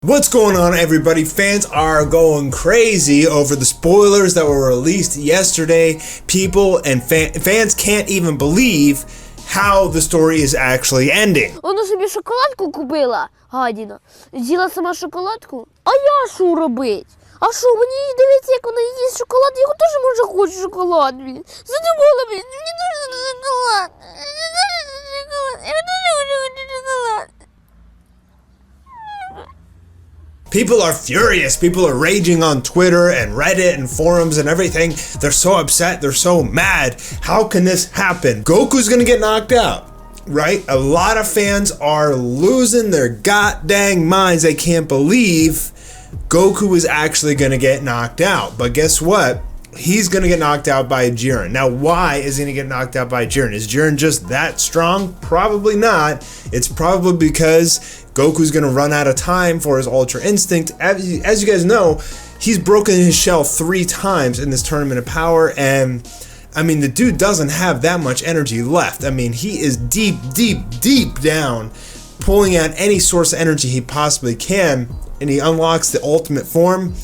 What's going on, everybody? Fans are going crazy over the spoilers that were released yesterday. People and fans can't even believe how the story is actually ending. Вона собі шоколадку купила, гадіна. З'їла сама шоколадку. А я що робить? А що, мені дивиться, як вона їсть шоколад, я теж може хочу шоколад, блін. Задумала, блін, мені дуже шоколад. Я дуже хочу шоколад. People are furious. People are raging on Twitter and Reddit and forums and everything. They're so upset. They're so mad. How can this happen? Goku's gonna get knocked out, right? A lot of fans are losing their goddamn minds. They can't believe Goku is actually gonna get knocked out. But guess what? He's gonna get knocked out by Jiren. Now, why is he gonna get knocked out by Jiren? Is Jiren just that strong? Probably not. It's probably because Goku's gonna run out of time for his Ultra Instinct. As you guys know, he's broken his shell 3 times in this Tournament of Power, and I mean, the dude doesn't have that much energy left. I mean, he is deep down, pulling out any source of energy he possibly can, and he unlocks the ultimate form.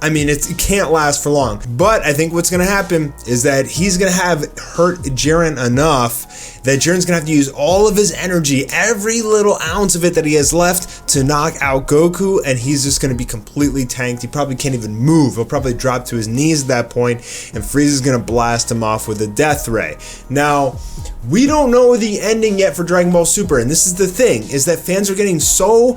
I mean, it can't last for long. But I think what's going to happen is that he's going to have hurt Jiren enough that Jiren's going to have to use all of his energy, every little ounce of it that he has left, to knock out Goku, and he's just going to be completely tanked. He probably can't even move. He'll probably drop to his knees at that point, and Frieza's going to blast him off with a Death Ray. Now, we don't know the ending yet for Dragon Ball Super, and this is the thing, is that fans are getting so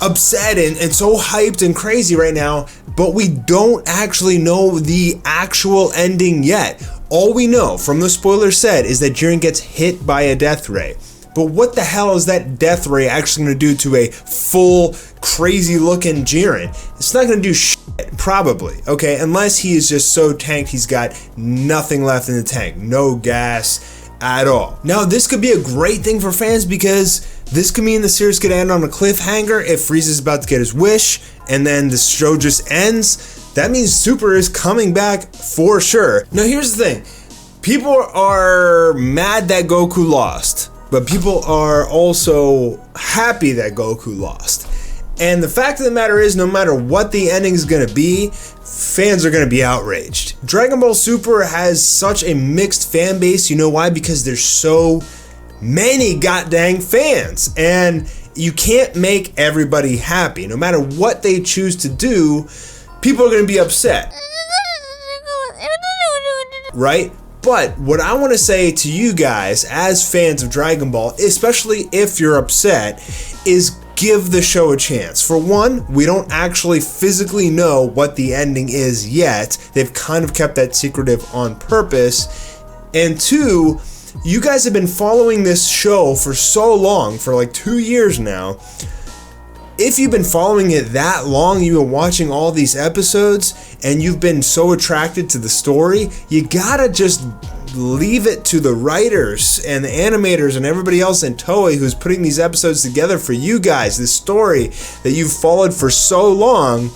upset and so hyped and crazy right now, but we don't actually know the actual ending yet. All we know from the spoiler said is that Jiren gets hit by a Death Ray. But what the hell is that Death Ray actually going to do to a full, crazy looking Jiren? It's not going to do shit, probably, okay? Unless he is just so tanked he's got nothing left in the tank. No gas at all. Now, this could be a great thing for fans because this could mean the series could end on a cliffhanger if Frieza's about to get his wish and then the show just ends. That means Super is coming back for sure. Now, here's the thing. People are mad that Goku lost, but people are also happy that Goku lost. And the fact of the matter is, no matter what the ending is going to be, fans are going to be outraged. Dragon Ball Super has such a mixed fan base. You know why? Because there's so many goddamn fans, and you can't make everybody happy. No matter what they choose to do, people are going to be upset, right? But what I want to say to you guys as fans of Dragon Ball, especially if you're upset, is give the show a chance. For one, we don't actually physically know what the ending is yet. They've kind of kept that secretive on purpose. And two, you guys have been following this show for so long, for like 2 years now. If you've been following it that long, you've been watching all these episodes, and you've been so attracted to the story, you gotta just leave it to the writers and the animators and everybody else in Toei who's putting these episodes together for you guys, this story that you've followed for so long.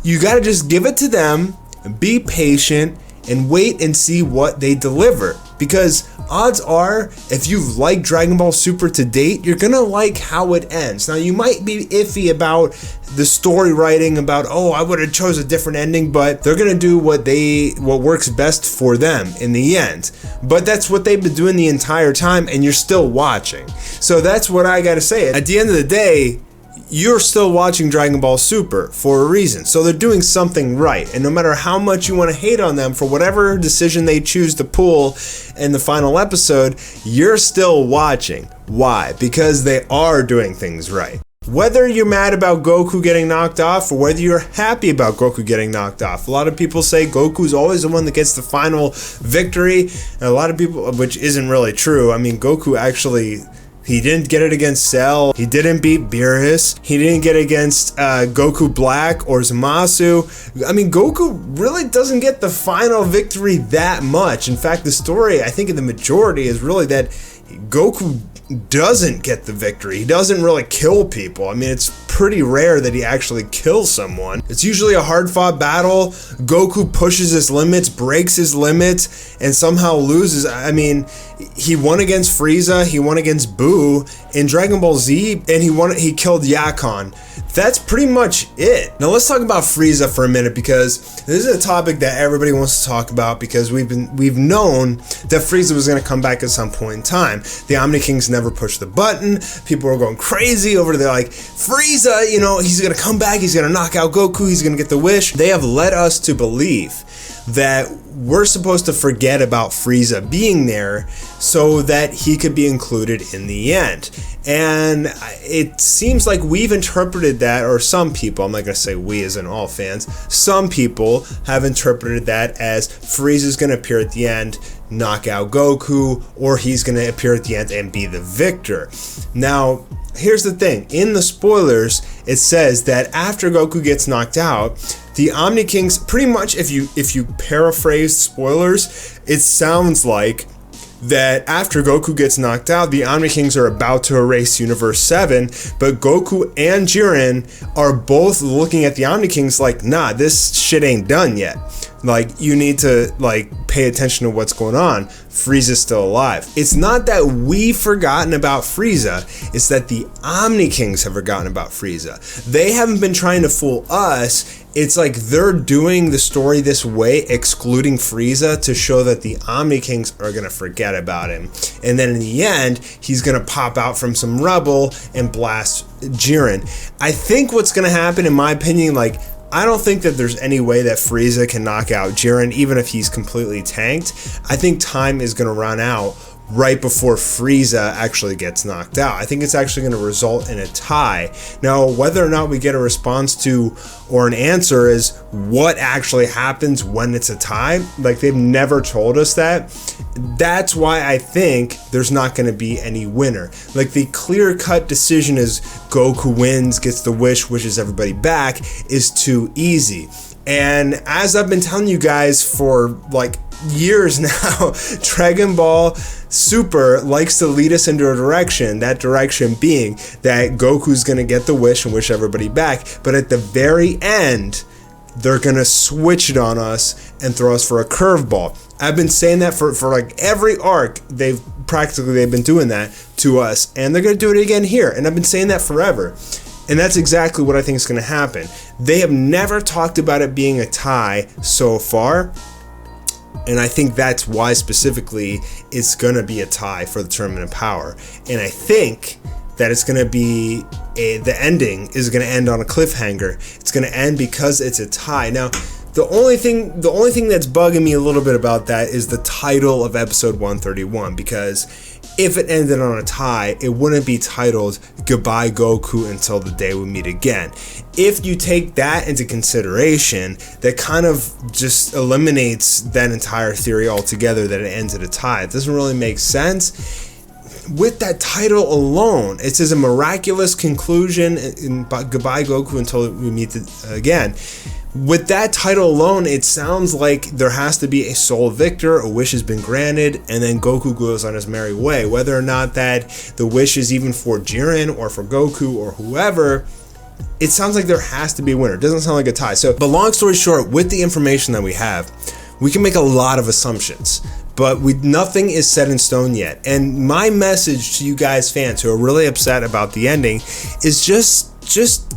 You gotta just give it to them, be patient, and wait and see what they deliver. Because odds are, if you've liked Dragon Ball Super to date, you're gonna like how it ends. Now, you might be iffy about the story writing, about, oh, I would have chose a different ending, but they're gonna do what works best for them in the end. But that's what they've been doing the entire time, and you're still watching. So that's what I gotta say. At the end of the day, you're still watching Dragon Ball Super for a reason. So they're doing something right. And no matter how much you want to hate on them for whatever decision they choose to pull in the final episode, you're still watching. Why? Because they are doing things right. Whether you're mad about Goku getting knocked off or whether you're happy about Goku getting knocked off, a lot of people say Goku's always the one that gets the final victory. And a lot of people, which isn't really true. I mean, Goku actually, he didn't get it against Cell. He didn't beat Beerus. He didn't get it against Goku Black or Zamasu. I mean, Goku really doesn't get the final victory that much. In fact, the story, I think in the majority, is really that Goku doesn't get the victory. He doesn't really kill people. I mean, it's pretty rare that he actually kills someone. It's usually a hard-fought battle. Goku pushes his limits, breaks his limits, and somehow loses. I mean, he won against Frieza, he won against Buu in Dragon Ball Z, and he killed Yakon. That's pretty much it. Now let's talk about Frieza for a minute, because this is a topic that everybody wants to talk about, because we've known that Frieza was going to come back at some point in time. The Omni Kings never pushed the button. People were going crazy over there like, Frieza, you know, he's going to come back, he's going to knock out Goku, he's going to get the wish. They have led us to believe that we're supposed to forget about Frieza being there so that he could be included in the end. And it seems like we've interpreted that, or some people, I'm not going to say we as in all fans, some people have interpreted that as Frieza's going to appear at the end, knock out Goku, or he's going to appear at the end and be the victor. Now, here's the thing. In the spoilers, it says that after Goku gets knocked out, the Omni Kings, pretty much if you paraphrase spoilers, it sounds like that after Goku gets knocked out, the Omni Kings are about to erase Universe 7, but Goku and Jiren are both looking at the Omni Kings like, nah, this shit ain't done yet. Like, you need to, like, pay attention to what's going on. Frieza's still alive. It's not that we've forgotten about Frieza, it's that the Omni Kings have forgotten about Frieza. They haven't been trying to fool us. It's like they're doing the story this way, excluding Frieza, to show that the Omni Kings are going to forget about him. And then in the end, he's going to pop out from some rubble and blast Jiren. I think what's going to happen, in my opinion, like, I don't think that there's any way that Frieza can knock out Jiren, even if he's completely tanked. I think time is going to run out right before Frieza actually gets knocked out. I think it's actually going to result in a tie. Now, whether or not we get a response to or an answer is what actually happens when it's a tie, like, they've never told us that. That's why I think there's not going to be any winner. Like, the clear-cut decision is Goku wins, gets the wish, wishes everybody back, is too easy. And as I've been telling you guys for like years now, Dragon Ball Super likes to lead us into a direction, that direction being that Goku's gonna get the wish and wish everybody back, but at the very end, they're gonna switch it on us and throw us for a curveball. I've been saying that for like every arc, they've been doing that to us, and they're gonna do it again here, and I've been saying that forever. And that's exactly what I think is going to happen. They have never talked about it being a tie so far. And I think that's why specifically it's going to be a tie for the Tournament of Power. And I think that it's going to be the ending is going to end on a cliffhanger. It's going to end because it's a tie. Now, the only thing that's bugging me a little bit about that is the title of episode 131, because if it ended on a tie, it wouldn't be titled Goodbye Goku Until the Day We Meet Again. If you take that into consideration, that kind of just eliminates that entire theory altogether, that it ends at a tie. It doesn't really make sense. With that title alone, it says a miraculous conclusion in Goodbye Goku Until We Meet Again. With that title alone, it sounds like there has to be a sole victor, a wish has been granted, and then Goku goes on his merry way. Whether or not that the wish is even for Jiren or for Goku or whoever, it sounds like there has to be a winner. It doesn't sound like a tie. So, but long story short, with the information that we have, we can make a lot of assumptions. But nothing is set in stone yet. And my message to you guys fans who are really upset about the ending is just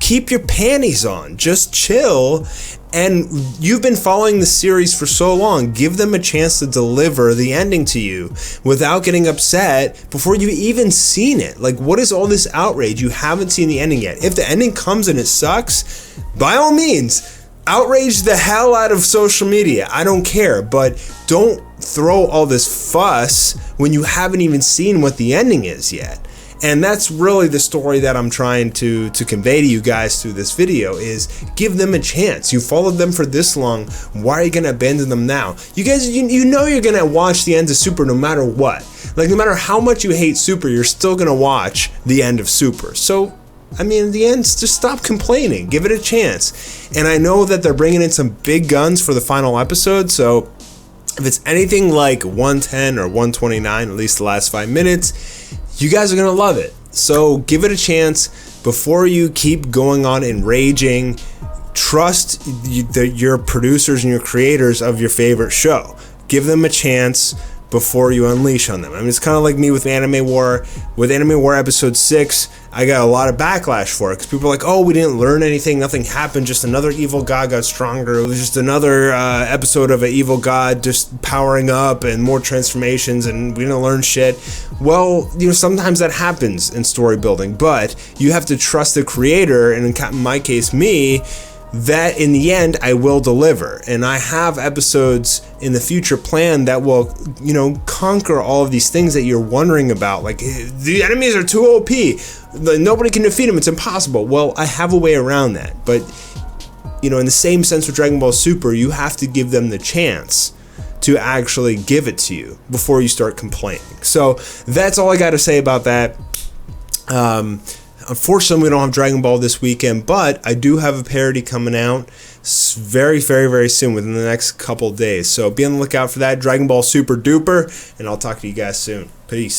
keep your panties on. Just chill. And you've been following the series for so long. Give them a chance to deliver the ending to you without getting upset before you've even seen it. Like, what is all this outrage? You haven't seen the ending yet. If the ending comes and it sucks, by all means, outrage the hell out of social media. I don't care, but don't throw all this fuss when you haven't even seen what the ending is yet. And that's really the story that I'm trying to convey to you guys through this video, is give them a chance. You followed them for this long. Why are you going to abandon them now? You guys, you know you're going to watch the end of Super no matter what. Like, no matter how much you hate Super, you're still going to watch the end of Super. So, I mean, in the end, just stop complaining. Give it a chance. And I know that they're bringing in some big guns for the final episode, so If it's anything like 110 or 129, at least the last 5 minutes, you guys are going to love it. So give it a chance before you keep going on and raging. Trust your producers and your creators of your favorite show. Give them a chance before you unleash on them. I mean, it's kind of like me with Anime War. With Anime War episode 6, I got a lot of backlash for it because people are like, oh, we didn't learn anything, nothing happened, just another evil god got stronger. It was just another episode of an evil god just powering up and more transformations, and we didn't learn shit. Well, sometimes that happens in story building, but you have to trust the creator, and in my case, me, that in the end I will deliver. And I have episodes in the future planned that will, conquer all of these things that you're wondering about. Like, the enemies are too OP. Nobody can defeat them. It's impossible. Well, I have a way around that. But, in the same sense with Dragon Ball Super, you have to give them the chance to actually give it to you before you start complaining. So that's all I got to say about that. Unfortunately, we don't have Dragon Ball this weekend, but I do have a parody coming out very, very, very soon, within the next couple days. So be on the lookout for that, Dragon Ball Super Duper, and I'll talk to you guys soon. Peace.